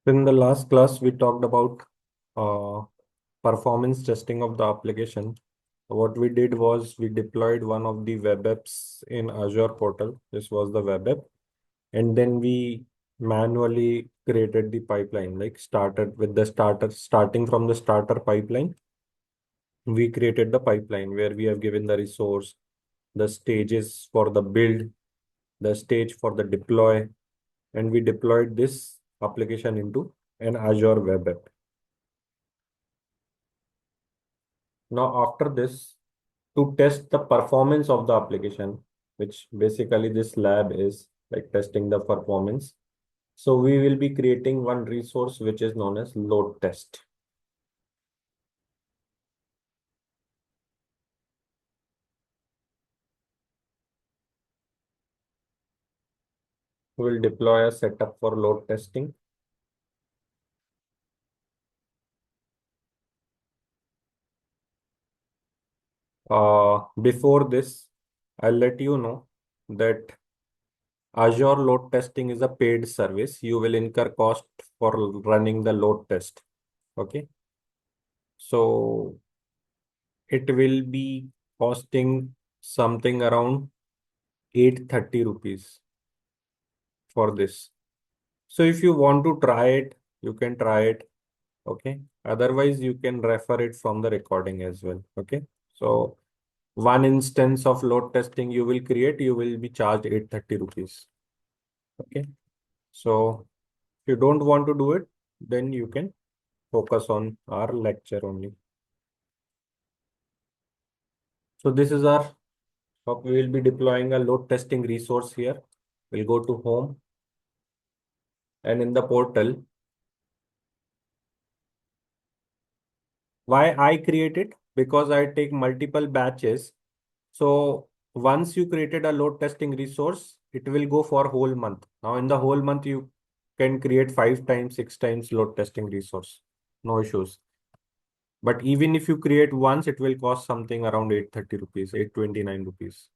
In the last class, we talked about uh, performance testing of the application. What we did was we deployed one of the web apps in Azure portal. This was the web app. And then we manually created the pipeline, like starting from the starter pipeline. We created the pipeline where we have given the resource, the stages for the build, the stage for the deploy, and we deployed this application into an Azure web app. Now, after this, to test the performance of the application, which basically this lab is like testing the performance. So we will be creating one resource which is known as load test. We will deploy a setup for load testing. Before this, I'll let you know that Azure load testing is a paid service. You will incur cost for running the load test. Okay. So it will be costing something around 830 rupees for this. So if you want to try it, you can try it. Okay. Otherwise, you can refer it from the recording as well. Okay. So one instance of load testing you will create, you will be charged 830 rupees. Okay. So if you don't want to do it, then you can focus on our lecture only. So this is our, we will be deploying a load testing resource here. We'll go to home and in the portal. Why I create it? Because I take multiple batches. So once you created a load testing resource, it will go for whole month. Now in the whole month, you can create 5 times, 6 times load testing resource. No issues. But even if you create once, it will cost something around 830 rupees, 829 rupees.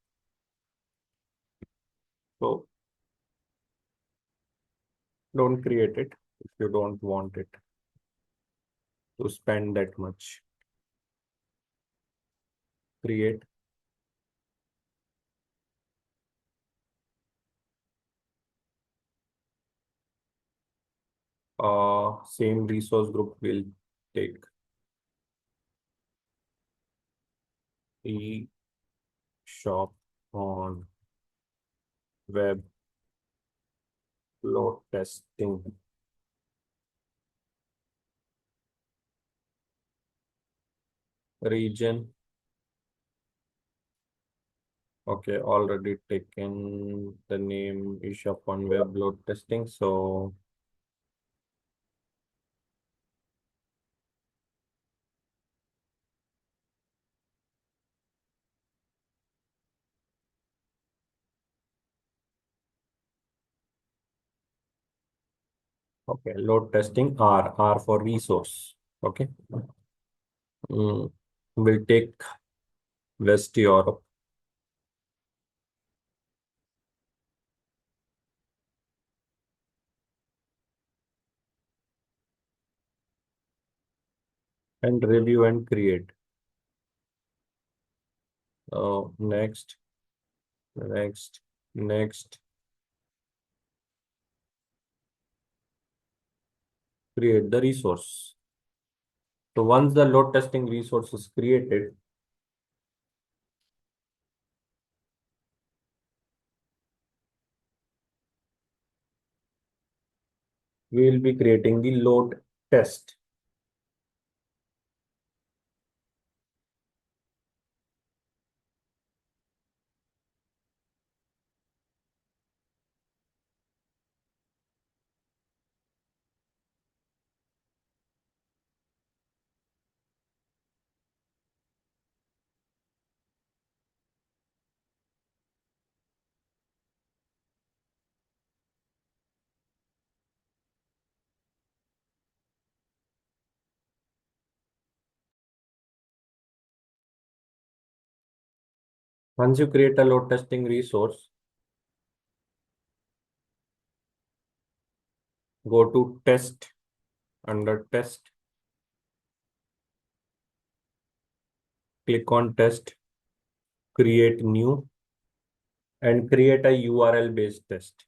So don't create it if you don't want it to spend that much. Create. Same resource group will take e shop on web load testing. Region. Okay, already taken the name eShop on web load testing. So okay, load testing R for resource. Okay. We'll take West Europe. And review and create. Next, next, next. Create the resource. So once the load testing resource is created, we will be creating the load test. Once you create a load testing resource, go to test under test, click on test, create new, and create a URL based test.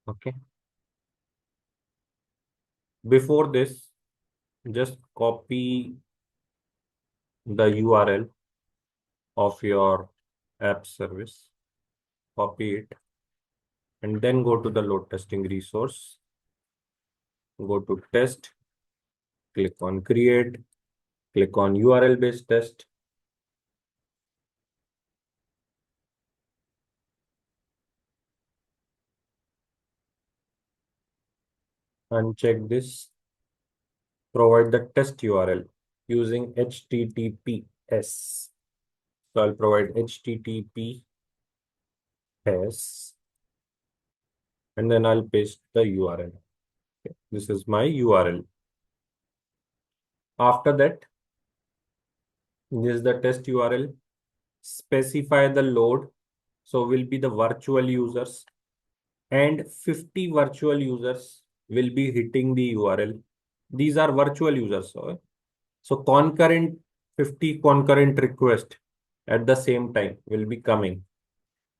Okay. Before this, just copy the URL of your app service, copy it, and then go to the load testing resource, go to test, click on create, click on URL based test, uncheck this, provide the test URL using HTTPS. So I'll provide HTTPS and then I'll paste the URL. Okay. This is my URL. After that, this is the test URL. Specify the load. So will be the virtual users and 50 virtual users will be hitting the URL. These are virtual users. So concurrent 50 concurrent requests at the same time will be coming.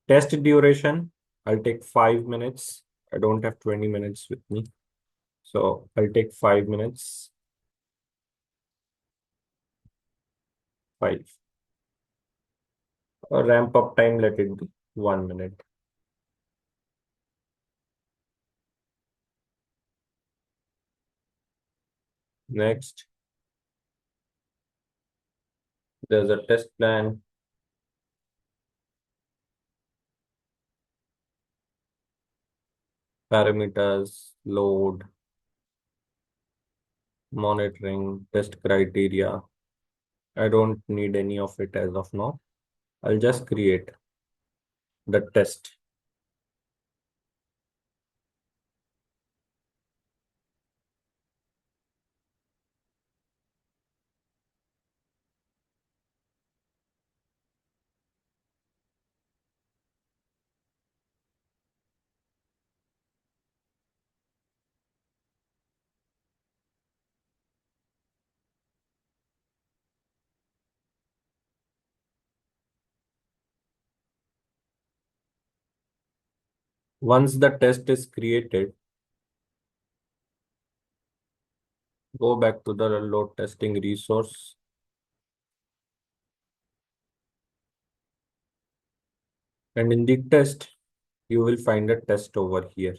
Test duration, I'll take 5 minutes. I don't have 20 minutes with me. So I'll take 5 minutes. 5. Ramp up time, let it be 1 minute. Next, there's a test plan. Parameters, load, monitoring, test criteria. I don't need any of it as of now. I'll just create the test. Once the test is created, go back to the load testing resource. And in the test, you will find a test over here.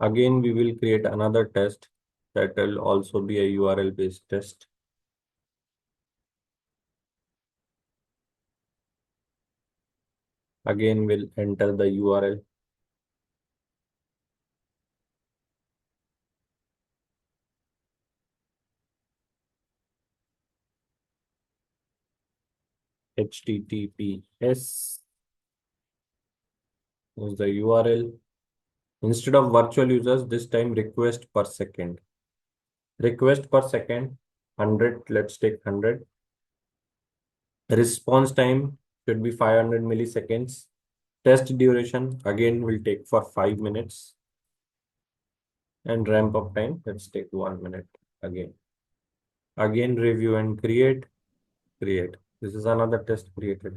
Again, we will create another test that will also be a URL based test. Again, we'll enter the URL. HTTPS is the URL. Instead of virtual users, this time request per second. Request per second, 100. Let's take 100. Response time should be 500 milliseconds. Test duration, again, will take for 5 minutes. And ramp up time, let's take 1 minute again. Again, review and create. This is another test created.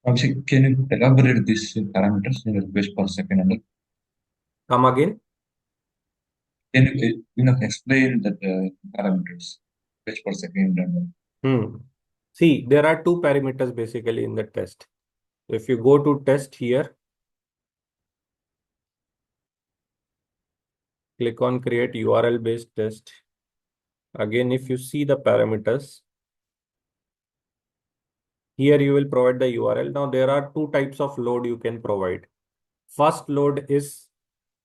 Abhishek, can you elaborate these parameters in request per second? And Come again. can you explain that parameters request per second? And See, there are two parameters basically in the test. If you go to test here, click on create URL based test. Again, if you see the parameters, here you will provide the URL. Now there are two types of load you can provide. First load is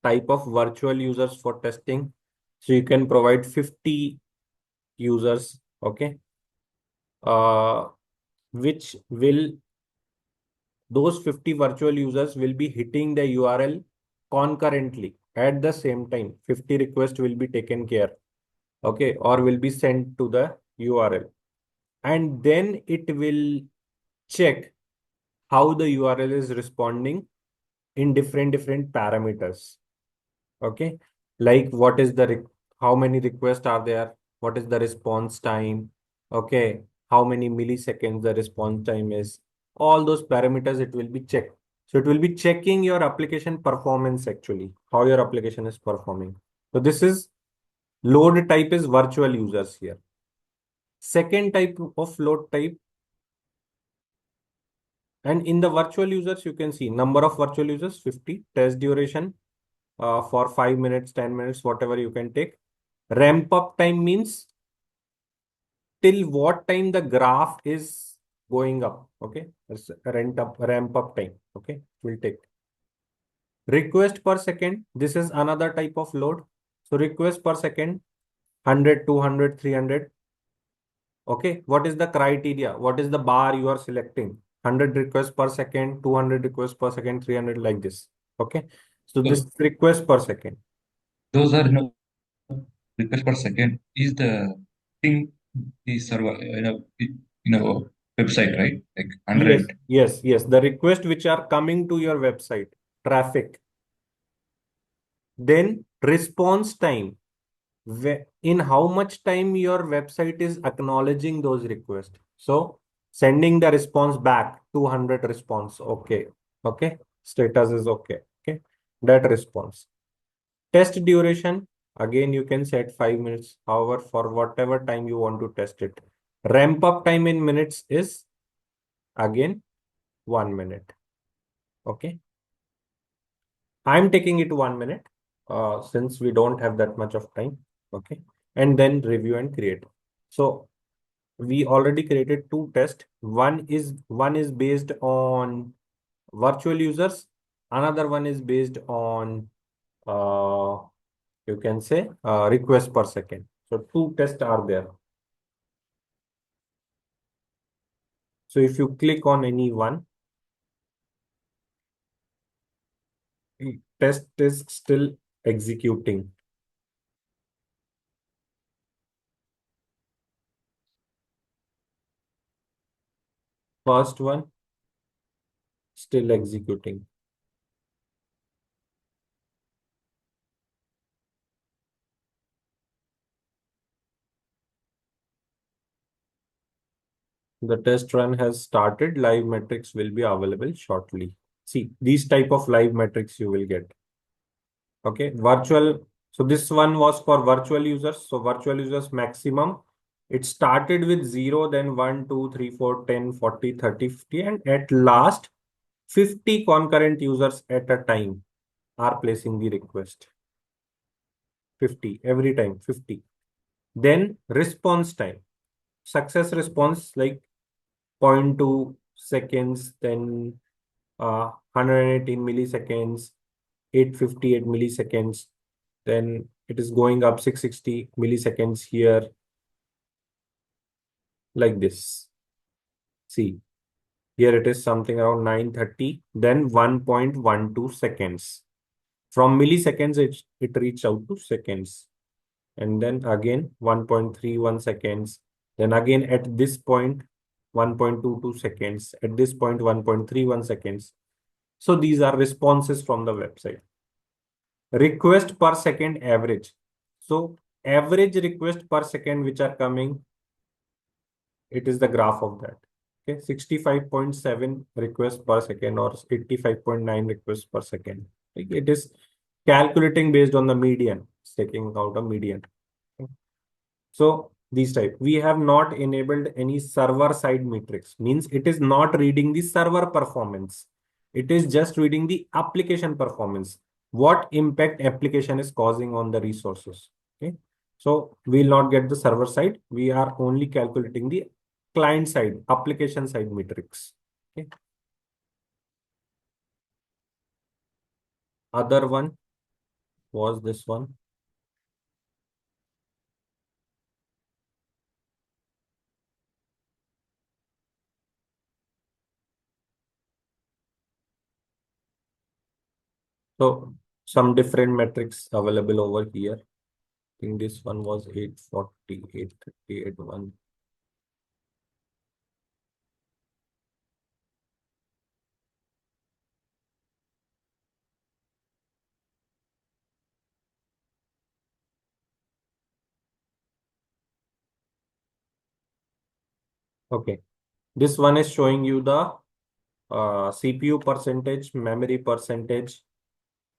type of virtual users for testing. So you can provide 50 users. Okay. which will, those 50 virtual users will be hitting the URL concurrently at the same time. 50 requests will be taken care, okay, or will be sent to the URL. And then it will check how the URL is responding in different parameters. Okay, like what is the how many requests are there, what is the response time, okay, how many milliseconds the response time is, all those parameters it will be checked. So it will be checking your application performance, actually how your application is performing. So this is load type is virtual users here. Second type of load type, and in the virtual users you can see number of virtual users 50, test duration for 5 minutes, 10 minutes, whatever you can take. Ramp up time means till what time the graph is going up. Okay. It's ramp up time. Okay. We'll take request per second. This is another type of load. So request per second, 100, 200, 300. Okay. What is the criteria? What is the bar you are selecting? 100 requests per second, 200 requests per second, 300, like this. Okay. So this So is request per second. those are, requests per second is the thing the server in a website, right? Like Yes, 100. yes, yes. The request which are coming to your website, traffic. Then response time. In how much time your website is acknowledging those requests. So sending the response back, 200 response. Okay. Okay. Status is okay. Okay. That response. Test duration. Again, you can set 5 minutes. However, for whatever time you want to test it. Ramp up time in minutes is again 1 minute. Okay. I'm taking it 1 minute since we don't have that much of time. Okay. And then review and create. So we already created two tests. One is based on virtual users. Another one is based on uh, you can say requests per second. So two tests are there. So if you click on any one, test is still executing. First one still executing. The test run has started. Live metrics will be available shortly. See, these type of live metrics you will get. Okay, virtual. So this one was for virtual users. So virtual users maximum. It started with 0, then 1, 2, 3, 4, 10, 40, 30, 50, and at last 50 concurrent users at a time are placing the request. 50 every time, 50. Then response time. Success response like 0.2 seconds, then 118 milliseconds, 858 milliseconds, then it is going up 660 milliseconds here, like this. See, here it is something around 930, then 1.12 seconds. From milliseconds, it reached out to seconds. And then again 1.31 seconds. Then again at this point, 1.22 seconds. At this point, 1.31 seconds. So these are responses from the website. Request per second average. So average request per second which are coming, it is the graph of that. Okay, 65.7 requests per second or 85.9 requests per second. It is calculating based on the median. It's taking out a median. Okay. So these type, we have not enabled any server side metrics, means it is not reading the server performance. It is just reading the application performance. What impact application is causing on the resources. Okay. So we'll not get the server side. We are only calculating the client side, application side metrics. Okay. Other one was this one. So some different metrics available over here. I think this one was 840, 838, one. Okay. This one is showing you the CPU percentage, memory percentage,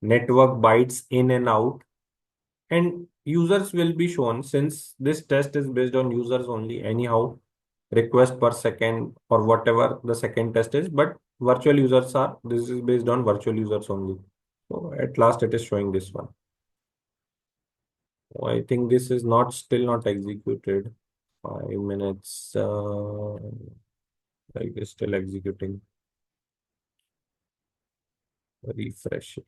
network bytes in and out, and users will be shown since this test is based on users only anyhow, request per second or whatever the second test is, but virtual users are, this is based on virtual users only. So at last it is showing this one. So I think this is not still not executed. 5 minutes, like it's still executing. Refresh.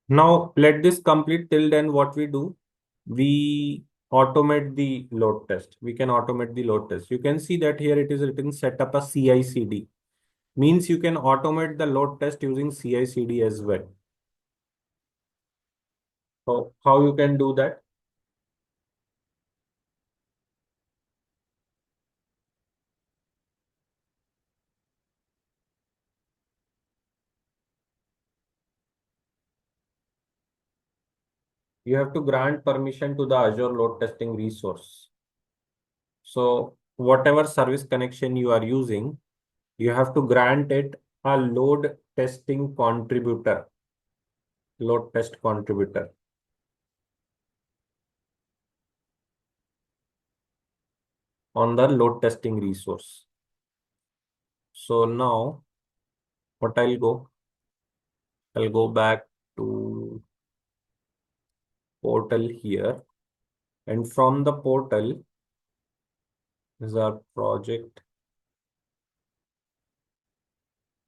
Now let this complete. Till then, what we do, we automate the load test. We can automate the load test. You can see that here it is written set up a CI/CD. Means you can automate the load test using CI/CD as well. So how you can do that? You have to grant permission to the Azure load testing resource. So whatever service connection you are using, you have to grant it a load testing contributor, load test contributor on the load testing resource. So now what I'll go back to portal here, and from the portal is our project.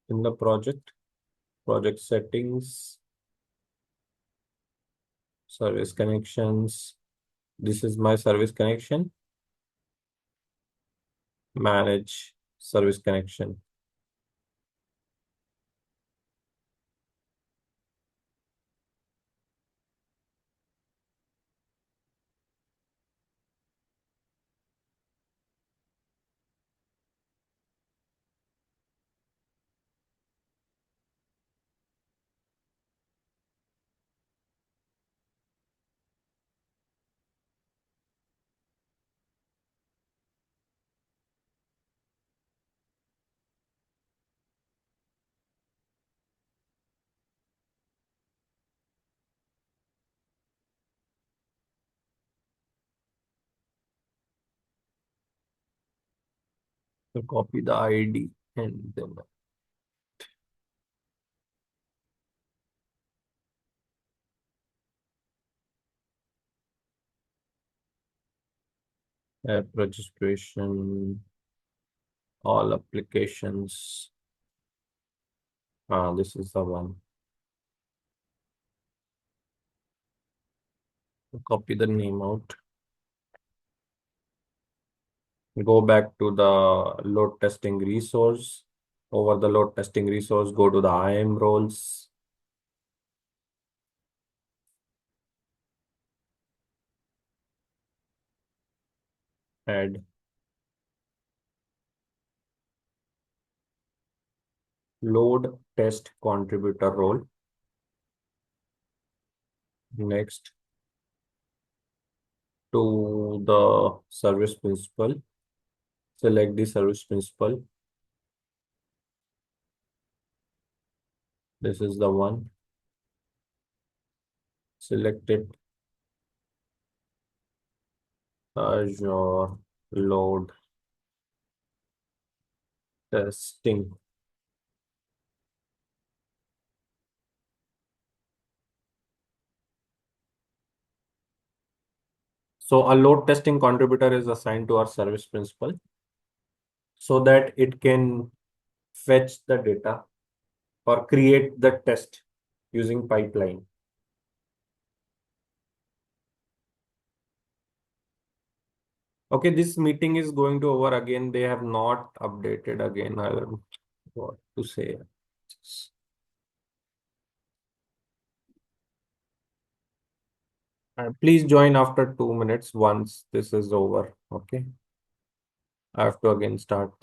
In the project settings, service connections. This is my service connection. Manage service connection. So copy the ID and then app registration, all applications. This is the one. Copy the name out. Go back to the load testing resource. Over the load testing resource, go to the IAM roles. Add load test contributor role. Next to the service principal. Select the service principal. This is the one. Select it. Azure load testing. So a load testing contributor is assigned to our service principal so that it can fetch the data or create the test using pipeline. Okay, this meeting is going to over again. They have not updated again. I don't know what to say. Please join after 2 minutes once this is over. Okay. I have to again start.